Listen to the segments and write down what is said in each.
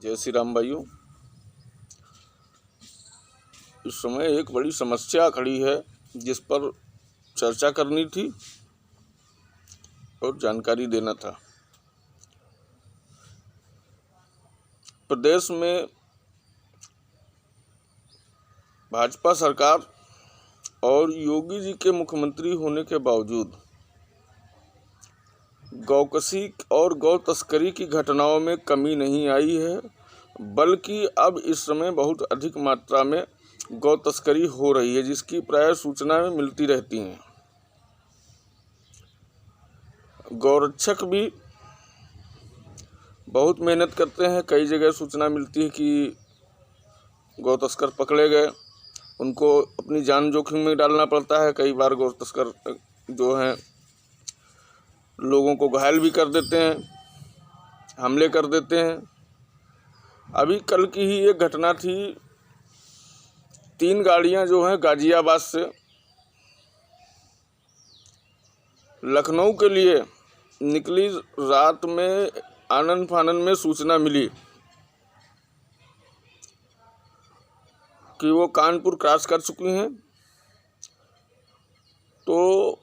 जय श्री राम भाइयों। इस समय एक बड़ी समस्या खड़ी है जिस पर चर्चा करनी थी और जानकारी देना था। प्रदेश में भाजपा सरकार और योगी जी के मुख्यमंत्री होने के बावजूद गौकशी और गौ तस्करी की घटनाओं में कमी नहीं आई है, बल्कि अब इस समय बहुत अधिक मात्रा में गौ तस्करी हो रही है, जिसकी प्राय सूचनाएं मिलती रहती हैं। गौरक्षक भी बहुत मेहनत करते हैं। कई जगह सूचना मिलती है कि गौ तस्कर पकड़े गए, उनको अपनी जान जोखिम में डालना पड़ता है। कई बार गौ तस्कर जो हैं लोगों को घायल भी कर देते हैं, हमले कर देते हैं। अभी कल की ही एक घटना थी। 3 गाड़ियां जो हैं गाजियाबाद से लखनऊ के लिए निकली। रात में आनन फानन में सूचना मिली कि वो कानपुर क्रॉस कर चुकी हैं, तो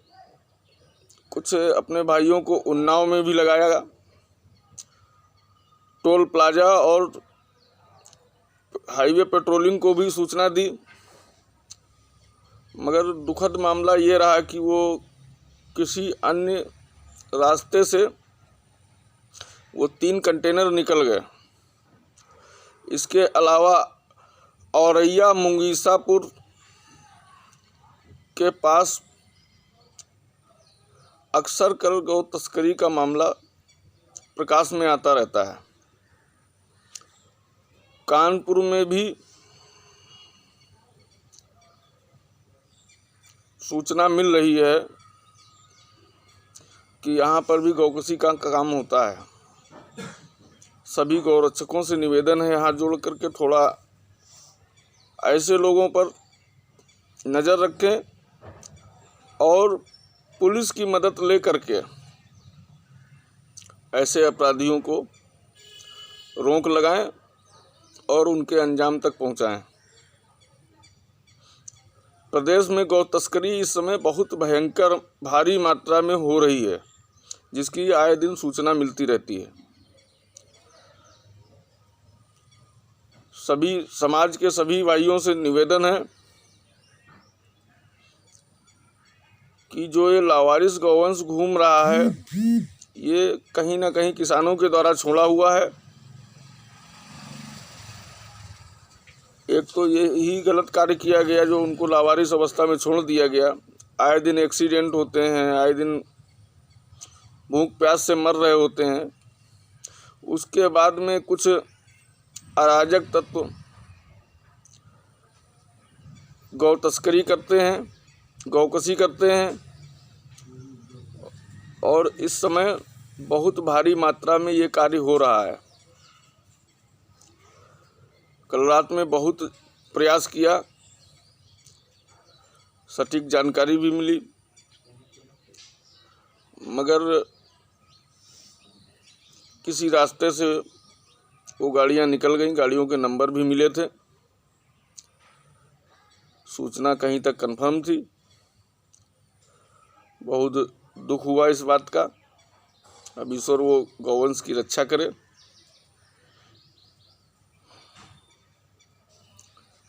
कुछ अपने भाइयों को उन्नाव में भी लगाया, टोल प्लाजा और हाईवे पेट्रोलिंग को भी सूचना दी। मगर दुखद मामला ये रहा कि वो किसी अन्य रास्ते से वो 3 कंटेनर निकल गए। इसके अलावा औरैया मुंगीसापुर के पास अक्सर कल गौ तस्करी का मामला प्रकाश में आता रहता है। कानपुर में भी सूचना मिल रही है कि यहाँ पर भी गौकशी का काम होता है। सभी गौरक्षकों से निवेदन है हाथ जोड़ करके थोड़ा ऐसे लोगों पर नज़र रखें और पुलिस की मदद ले करके ऐसे अपराधियों को रोक लगाएं और उनके अंजाम तक पहुंचाएं। प्रदेश में गौ तस्करी इस समय बहुत भयंकर भारी मात्रा में हो रही है, जिसकी आए दिन सूचना मिलती रहती है। सभी समाज के सभी भाइयों से निवेदन है कि जो ये लावारिस गौवंश घूम रहा है, ये कहीं ना कहीं किसानों के द्वारा छोड़ा हुआ है। एक तो ये ही गलत कार्य किया गया जो उनको लावारिस अवस्था में छोड़ दिया गया। आए दिन एक्सीडेंट होते हैं, आए दिन भूख प्यास से मर रहे होते हैं। उसके बाद में कुछ अराजक तत्व गौ तस्करी करते हैं, गौकशी करते हैं और इस समय बहुत भारी मात्रा में ये कार्य हो रहा है। कल रात में बहुत प्रयास किया, सटीक जानकारी भी मिली, मगर किसी रास्ते से वो गाड़ियां निकल गईं। गाड़ियों के नंबर भी मिले थे, सूचना कहीं तक कंफर्म थी। बहुत दुख हुआ इस बात का। अब ईश्वर वो गौवंश की रक्षा करे।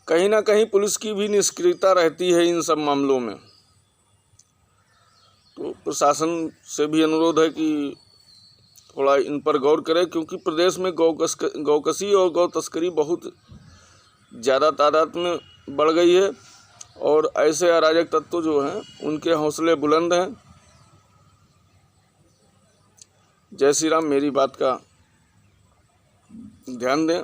कहीं ना कहीं पुलिस की भी निष्क्रियता रहती है इन सब मामलों में। तो प्रशासन से भी अनुरोध है कि थोड़ा इन पर गौर करें, क्योंकि प्रदेश में गौकशी और गौ तस्करी बहुत ज़्यादा तादाद में बढ़ गई है और ऐसे अराजक तत्व जो हैं उनके हौसले बुलंद हैं। जय श्री राम। मेरी बात का ध्यान दें।